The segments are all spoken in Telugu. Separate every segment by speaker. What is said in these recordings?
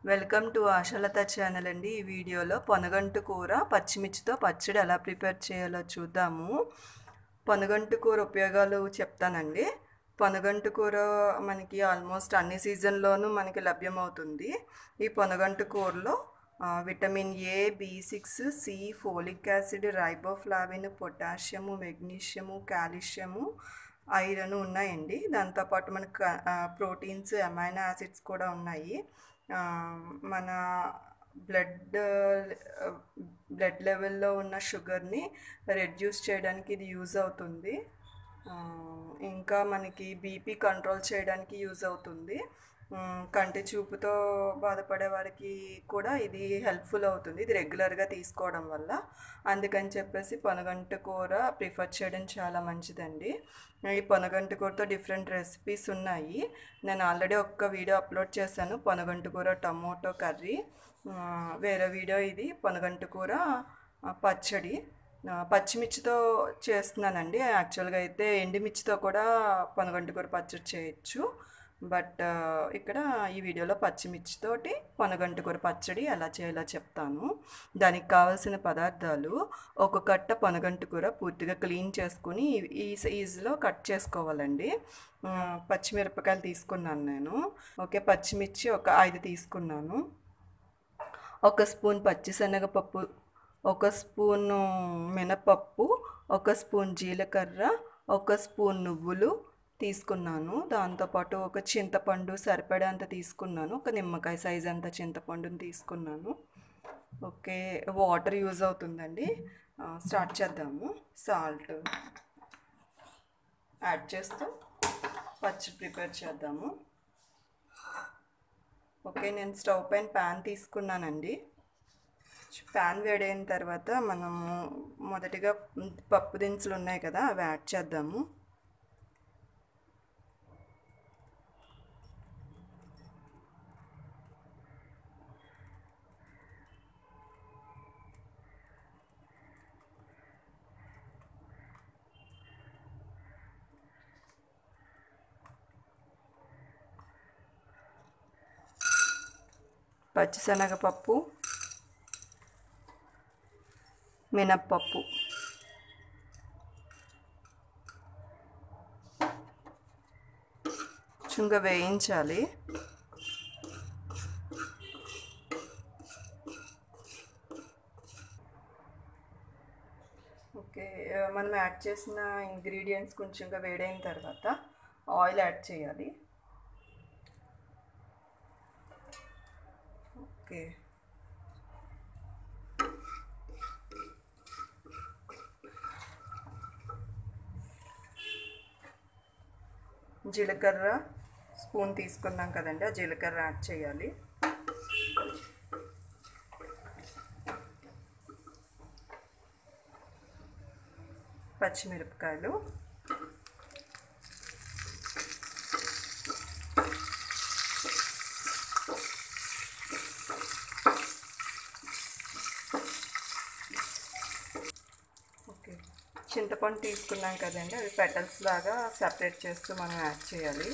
Speaker 1: వెల్కమ్ టు ఆశాలత ఛానల్ అండి. ఈ వీడియోలో పొనగంటు కూర పచ్చిమిర్చితో పచ్చడి ఎలా ప్రిపేర్ చేయాలో చూద్దాము. పొనగంటు కూర ఉపయోగాలు చెప్తానండి. పొనగంటు కూర మనకి ఆల్మోస్ట్ అన్ని సీజన్లోనూ మనకి లభ్యమవుతుంది. ఈ పొనగంటు కూరలో విటమిన్ ఏ, బి6, C, folic acid, riboflavin, potassium, magnesium, calcium, iron ఉన్నాయండి. దాంతోపాటు మనకు ప్రోటీన్స్, అమైనో యాసిడ్స్ కూడా ఉన్నాయి. మన బ్లడ్ బ్లడ్ లెవెల్లో ఉన్న షుగర్ని రెడ్యూస్ చేయడానికి ఇది యూజ్ అవుతుంది. ఇంకా మనకి బీపీ కంట్రోల్ చేయడానికి యూజ్ అవుతుంది. కంటి చూపుతో బాధపడే వారికి కూడా ఇది హెల్ప్ఫుల్ అవుతుంది, ఇది రెగ్యులర్గా తీసుకోవడం వల్ల. అందుకని చెప్పేసి పొనగంటి కూర ప్రిఫర్ చేయడం చాలా మంచిదండి. ఈ పొనగంటి కూరతో డిఫరెంట్ రెసిపీస్ ఉన్నాయి. నేను ఆల్రెడీ ఒక వీడియో అప్లోడ్ చేశాను, పొనగంటి కూర టమోటో కర్రీ. వేరే వీడియో ఇది పొనగంటి కూర పచ్చడి. పచ్చిమిర్చితో చేస్తున్నానండి. యాక్చువల్గా అయితే ఎండుమిర్చితో కూడా పొనగంటి కూర పచ్చడి చేయొచ్చు. బట్ ఇక్కడ ఈ వీడియోలో పచ్చిమిర్చితోటి పొనగంటి కూర పచ్చడి ఎలా చేయాలో చెప్తాను. దానికి కావాల్సిన పదార్థాలు: ఒక కట్ట పొనగంటి కూర పూర్తిగా క్లీన్ చేసుకుని ఈ సైజులో కట్ చేసుకోవాలండి. పచ్చిమిరపకాయలు తీసుకున్నాను నేను. ఓకే, పచ్చిమిర్చి ఒక 5 తీసుకున్నాను. 1 స్పూన్ పచ్చిశనగపప్పు, 1 స్పూను మినపప్పు, 1 స్పూన్ జీలకర్ర, 1 స్పూన్ నువ్వులు తీసుకున్నాను. దాంతోపాటు ఒక చింతపండు సరిపడేంత తీసుకున్నాను. ఒక నిమ్మకాయ సైజ్ అంత చింతపండుని తీసుకున్నాను. ఓకే, వాటర్ యూజ్ అవుతుందండి. స్టార్ట్ చేద్దాము. సాల్ట్ యాడ్ చేస్తూ పచ్చడి ప్రిపేర్ చేద్దాము. ఓకే, నేను స్టవ్ పైన ప్యాన్ తీసుకున్నానండి. ప్యాన్ వేడైన తర్వాత మనము మొదటిగా పప్పు దినుసులు ఉన్నాయి కదా, అవి యాడ్ చేద్దాము. పచ్చిశనగపప్పు, మినప్పప్పు, చుంగ వేయించాలి. ఓకే, మనం యాడ్ చేసిన ఇంగ్రీడియంట్స్ కొంచెంగా వేడైన తర్వాత ఆయిల్ యాడ్ చేయాలి. ఓకే, జీలకర్ర స్పూన్ తీసుకున్నాం కదండి, ఆ జీలకర్ర యాడ్ చేయాలి. పచ్చిమిరపకాయలు, ఓకే, చింతపండు తీసుకున్నాం కదండి, అవి పెటల్స్ లాగా సెపరేట్ చేస్తూ మనం యాడ్ చేయాలి.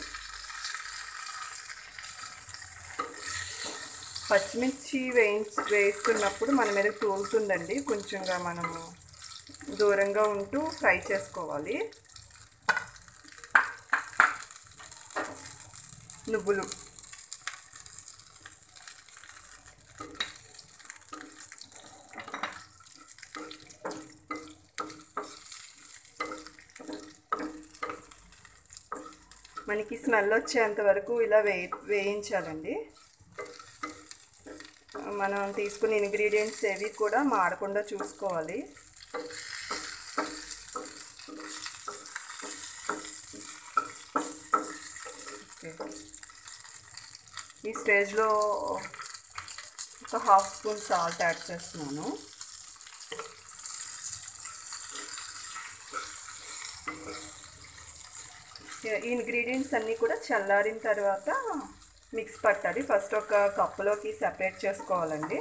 Speaker 1: పచ్చిమిర్చి వేస్తున్నప్పుడు మన మీద తోలుతుందండి, కొంచెంగా మనము దూరంగా ఉంటూ ఫ్రై చేసుకోవాలి. నువ్వులు, మనకి స్మెల్ వచ్చేంత వరకు ఇలా వేయించాలండి. మనం తీసుకున్న ఇంగ్రీడియంట్స్ ఏవి కూడా మాడకుండా చూసుకోవాలి. ఈ స్టేజ్లో ఒక 1/2 స్పూన్ సాల్ట్ యాడ్ చేస్తున్నాను. ఈ ఇంగ్రీడియంట్స్ అన్నీ కూడా చల్లారిన తర్వాత మిక్స్ పట్టాలి. ఫస్ట్ ఒక కప్పులోకి సెపరేట్ చేసుకోవాలండి.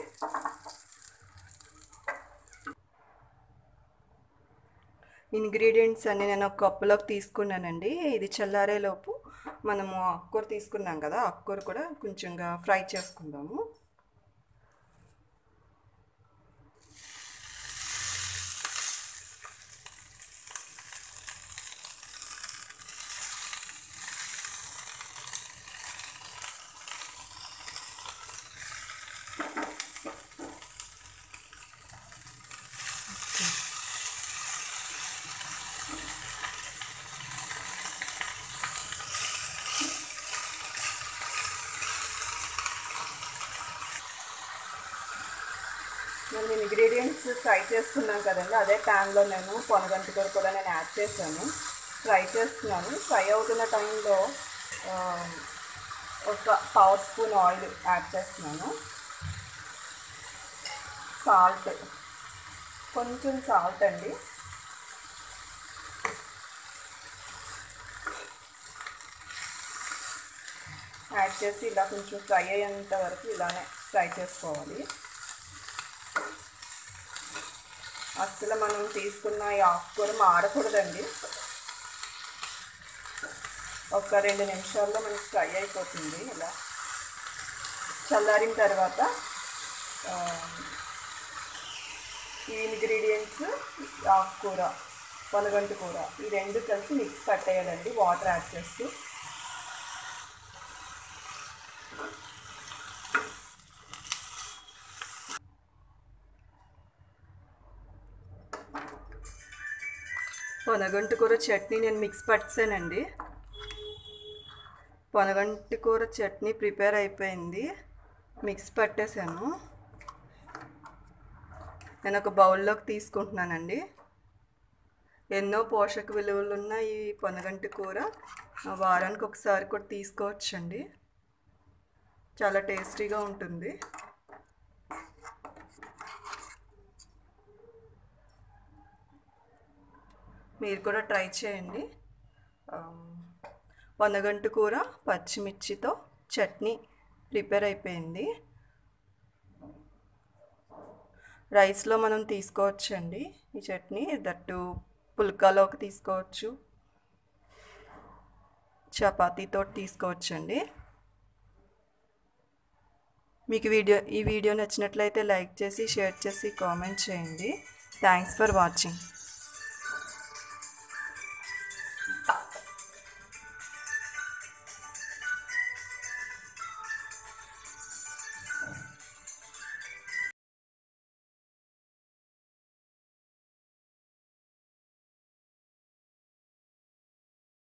Speaker 1: ఇంగ్రీడియంట్స్ అన్నీ నేను ఒక కప్పులోకి తీసుకున్నానండి. ఇది చల్లారేలోపు మనము ఆకుకూర తీసుకున్నాం కదా, ఆకుకూర కూడా కొంచెంగా ఫ్రై చేసుకుందాము. నేను ఇంగ్రీడియంట్స్ ఫ్రై చేసుకున్నాను కదండి, అదే ప్యాన్లో నేను పొనగంటి కూర కూడా నేను యాడ్ చేశాను. ఫ్రై చేస్తున్నాను. ఫ్రై అవుతున్న టైంలో ఒక పావు స్పూన్ ఆయిల్ యాడ్ చేస్తున్నాను. సాల్ట్, కొంచెం సాల్ట్ అండి. యాడ్ చేసి ఇలా కొంచెం ఫ్రై అయ్యేంత వరకు ఇలానే ఫ్రై చేసుకోవాలి. అసలు మనం తీసుకున్న ఈ ఆకుకూర మాడకూడదండి. ఒక 2 నిమిషాల్లో మనకి ఫ్రై అయిపోతుంది. ఇలా చల్లారిన తర్వాత ఈ ఇంగ్రీడియంట్స్, ఆకుకూర, పొనగంటి కూర, ఈ రెండు కలిసి మిక్స్ పట్టేయాలండి వాటర్ యాడ్ చేస్తూ. పొనగంటి కూర చట్నీ నేను మిక్స్ పట్టేసానండి. పొనగంటి కూర చట్నీ ప్రిపేర్ అయిపోయింది. మిక్స్ పట్టేసాను. నేను ఒక బౌల్లోకి తీసుకుంటున్నానండి. ఎన్నో పోషక విలువలు ఉన్న ఈ పొనగంటి కూర వారానికి ఒకసారి కూడా తీసుకోవచ్చండి. చాలా టేస్టీగా ఉంటుంది. మీరు కూడా ట్రై చేయండి. పొనగంటి కూర పచ్చిమిర్చితో చట్నీ ప్రిపేర్ అయిపోయింది. రైస్లో మనం తీసుకోవచ్చండి ఈ చట్నీ. దట్టు పుల్కాలోకి తీసుకోవచ్చు, చపాతీతో తీసుకోవచ్చండి. మీకు ఈ వీడియో నచ్చినట్లయితే లైక్ చేసి, షేర్ చేసి, కామెంట్ చేయండి. Thanks for watching.